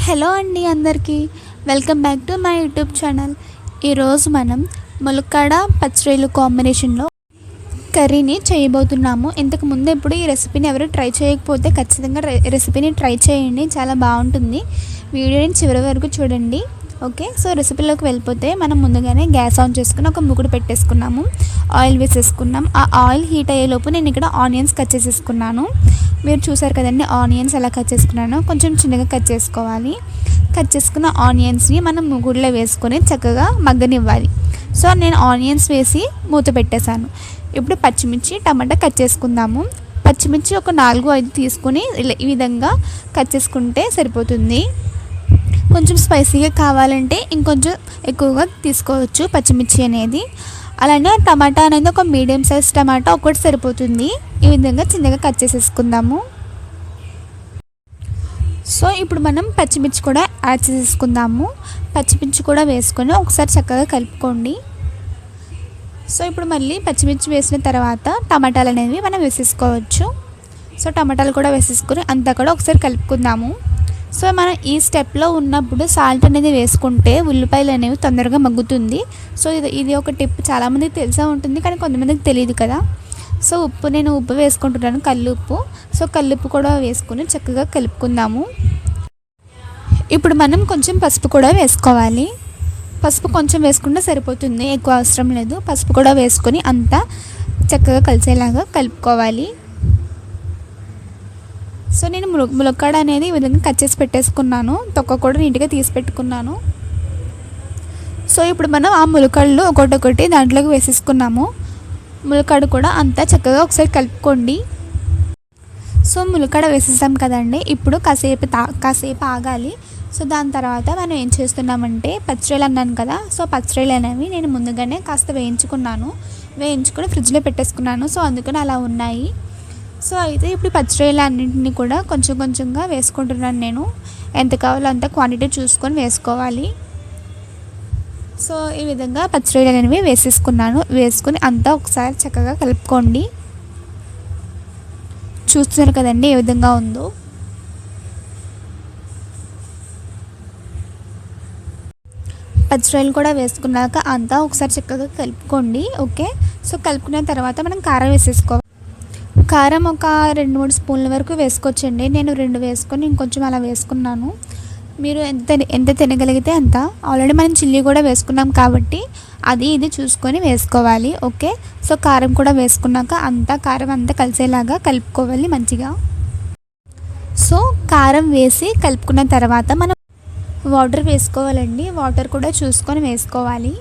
Hello అండి అందరికీ welcome back to my YouTube channel. ఈరోజు మనం ములక్కాడ పచ్చిరొయ్యలు కాంబినేషన్లో కర్రీని చేయబోతున్నాము. ఇంతకు ముందు ఎప్పుడు ఈ రెసిపీని ఎవరు ట్రై చేయకపోతే ఖచ్చితంగా రెసిపీని ట్రై చేయండి, చాలా బాగుంటుంది. వీడియోని చివరి వరకు చూడండి. ఓకే, సో రెసిపీలోకి వెళ్ళిపోతే మనం ముందుగానే గ్యాస్ ఆన్ చేసుకుని ఒక మూకుడు పెట్టేసుకున్నాము. ఆయిల్ వేసేసుకున్నాం. ఆ ఆయిల్ హీట్ అయ్యేలోపు నేను ఇక్కడ ఆనియన్స్ కట్ చేసేసుకున్నాను. మీరు చూసారు కదండి ఆనియన్స్ ఎలా కట్ చేసుకున్నానో, కొంచెం చిన్నగా కట్ చేసుకోవాలి. కట్ చేసుకున్న ఆనియన్స్ని మనం మూకుడులో వేసుకొని చక్కగా మగ్గనివ్వాలి. సో నేను ఆనియన్స్ వేసి మూత పెట్టేశాను. ఇప్పుడు పచ్చిమిర్చి టమాటా కట్ చేసుకుందాము. పచ్చిమిర్చి ఒక 4-5 తీసుకుని ఈ విధంగా కట్ చేసుకుంటే సరిపోతుంది. కొంచెం స్పైసీగా కావాలంటే ఇంకొంచెం ఎక్కువగా తీసుకోవచ్చు పచ్చిమిర్చి అనేది. అలానే టమాటా అనేది ఒక మీడియం సైజ్ టమాటా ఒకటి సరిపోతుంది. ఈ విధంగా చిన్నగా కట్ చేసేసుకుందాము. సో ఇప్పుడు మనం పచ్చిమిర్చి కూడా యాడ్ చేసేసుకుందాము. పచ్చిమిర్చి కూడా వేసుకొని ఒకసారి చక్కగా కలుపుకోండి. సో ఇప్పుడు మళ్ళీ పచ్చిమిర్చి వేసిన తర్వాత టమాటాలు అనేవి మనం వేసేసుకోవచ్చు. సో టమాటాలు కూడా వేసేసుకొని అంతా కూడా ఒకసారి కలుపుకుందాము. సో మనం ఈ స్టెప్లో ఉన్నప్పుడు సాల్ట్ అనేది వేసుకుంటే ఉల్లిపాయలు అనేవి తొందరగా మగ్గుతుంది. సో ఇది ఒక టిప్, చాలామందికి తెలిసే ఉంటుంది కానీ కొంతమందికి తెలియదు కదా. సో నేను ఉప్పు వేసుకుంటున్నాను, కల్లుప్పు. సో కల్లుప్పు కూడా వేసుకొని చక్కగా కలుపుకుందాము. ఇప్పుడు మనం కొంచెం పసుపు కూడా వేసుకోవాలి. పసుపు కొంచెం వేసుకుంటే సరిపోతుంది, ఎక్కువ అవసరం లేదు. పసుపు కూడా వేసుకొని అంతా చక్కగా కలిసేలాగా కలుపుకోవాలి. సో నేను ములక్కాడ అనేది ఈ విధంగా కట్ చేసి పెట్టేసుకున్నాను. తొక్క కూడా నీట్గా తీసి పెట్టుకున్నాను. సో ఇప్పుడు మనం ఆ ములక్కాడలు ఒకటి దాంట్లోకి వేసేసుకున్నాము. ములక్కాడ కూడా అంతా చక్కగా ఒకసారి కలుపుకోండి. సో ములక్కాడ వేసేసాం కదండి, ఇప్పుడు కాసేపు ఆగాలి. సో దాని తర్వాత మనం ఏం చేస్తున్నామంటే పచ్చిరొయ్యలు అన్నాను కదా. సో పచ్చిరొయ్యలు అనేవి నేను ముందుగానే కాస్త వేయించుకొని ఫ్రిడ్జ్లో పెట్టేసుకున్నాను. సో అందుకని అలా ఉన్నాయి. సో అయితే ఇప్పుడు పచ్చిరొయ్యలు అన్నింటినీ కూడా కొంచెం కొంచెంగా వేసుకుంటున్నాను నేను. ఎంత కావాలో అంత క్వాంటిటీ చూసుకొని వేసుకోవాలి. సో ఈ విధంగా పచ్చిరొయ్యలు అనేవి వేసుకుని అంతా ఒకసారి చక్కగా కలుపుకోండి. చూస్తున్నారు కదండి ఏ విధంగా ఉందో. పచ్చిరొయ్యలు కూడా వేసుకున్నాక అంతా ఒకసారి చక్కగా కలుపుకోండి. ఓకే, సో కలుపుకున్న తర్వాత మనం కారం వేసేసుకోవాలి. కారం ఒక 2-3 స్పూన్ల వరకు వేసుకోవచ్చండి. నేను 2 వేసుకొని ఇంకొంచెం అలా వేసుకున్నాను. మీరు ఎంత తినగలిగితే అంత. ఆల్రెడీ మనం చిల్లీ కూడా వేసుకున్నాం కాబట్టి ఇది చూసుకొని వేసుకోవాలి. ఓకే, సో కారం కూడా వేసుకున్నాక కారం అంతా కలిసేలాగా కలుపుకోవాలి మంచిగా. సో కారం వేసి కలుపుకున్న తర్వాత మనం వాటర్ వేసుకోవాలండి. వాటర్ కూడా చూసుకొని వేసుకోవాలి.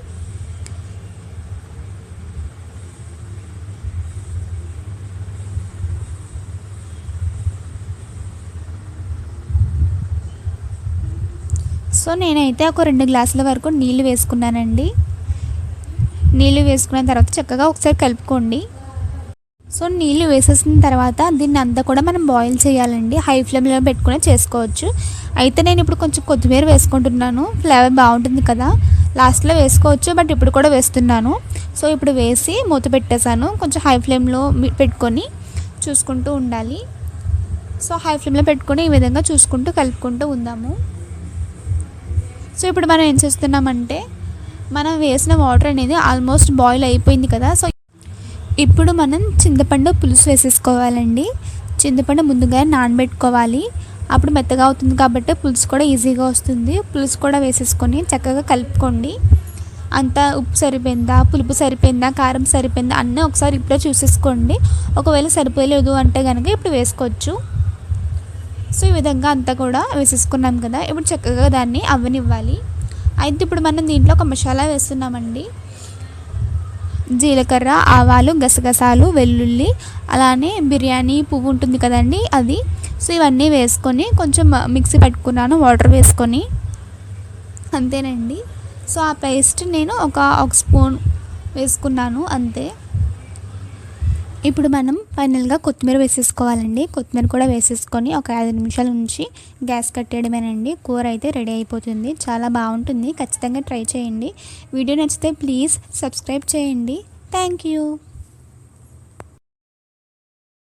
సో నేనైతే ఒక 2 గ్లాసుల వరకు నీళ్ళు వేసుకున్నానండి. నీళ్ళు వేసుకున్న తర్వాత చక్కగా ఒకసారి కలుపుకోండి. సో నీళ్ళు వేసేసిన తర్వాత దీన్ని అంతా కూడా మనం బాయిల్ చేయాలండి. హై ఫ్లేమ్లో పెట్టుకుని చేసుకోవచ్చు. అయితే నేను ఇప్పుడు కొంచెం కొత్తిమీర వేసుకుంటున్నాను, ఫ్లేవర్ బాగుంటుంది కదా. లాస్ట్లో వేసుకోవచ్చు, బట్ ఇప్పుడు కూడా వేస్తున్నాను. సో ఇప్పుడు వేసి మూత పెట్టేశాను. కొంచెం హై ఫ్లేమ్లో పెట్టుకొని చూసుకుంటూ ఉండాలి. సో హై ఫ్లేమ్లో పెట్టుకొని ఈ విధంగా చూసుకుంటూ కలుపుకుంటూ ఉందాము. సో ఇప్పుడు మనం ఏం చేస్తున్నామంటే మనం వేసిన వాటర్ అనేది ఆల్మోస్ట్ బాయిల్ అయిపోయింది కదా. సో ఇప్పుడు మనం చింతపండు పులుసు వేసేసుకోవాలండి. చింతపండు ముందుగా నానబెట్టుకోవాలి, అప్పుడు మెత్తగా అవుతుంది కాబట్టి పులుసు కూడా ఈజీగా వస్తుంది. పులుసు కూడా వేసేసుకొని చక్కగా కలుపుకోండి. అంతా ఉప్పు సరిపోయిందా, పులుపు సరిపోయిందా, కారం సరిపోయిందా అన్నీ ఒకసారి ఇప్పుడే చూసేసుకోండి. ఒకవేళ సరిపోయలేదు అంటే కనుక ఇప్పుడు వేసుకోవచ్చు. సో ఈ విధంగా అంతా కూడా వేసేసుకున్నాం కదా. ఇప్పుడు చక్కగా దాన్ని అవ్వనివ్వాలి. అయితే ఇప్పుడు మనం దీంట్లో ఒక మసాలా వేస్తున్నామండి. జీలకర్ర, ఆవాలు, గసగసాలు, వెల్లుల్లి, అలానే బిర్యానీ పువ్వు ఉంటుంది కదండి అది. సో ఇవన్నీ వేసుకొని కొంచెం మిక్సీ పెట్టుకున్నాను వాటర్ వేసుకొని. అంతేనండి. సో ఆ పేస్ట్ నేను ఒక స్పూన్ వేసుకున్నాను అంతే. ఇప్పుడు మనం ఫైనల్గా కొత్తిమీర వేసేసుకోవాలండి. కొత్తిమీర కూడా వేసేసుకొని ఒక 5 నిమిషాల నుంచి గ్యాస్ కట్టేయడమేనండి. కూర అయితే రెడీ అయిపోతుంది. చాలా బాగుంటుంది, ఖచ్చితంగా ట్రై చేయండి. వీడియో నచ్చితే ప్లీజ్ సబ్స్క్రైబ్ చేయండి. Thank you.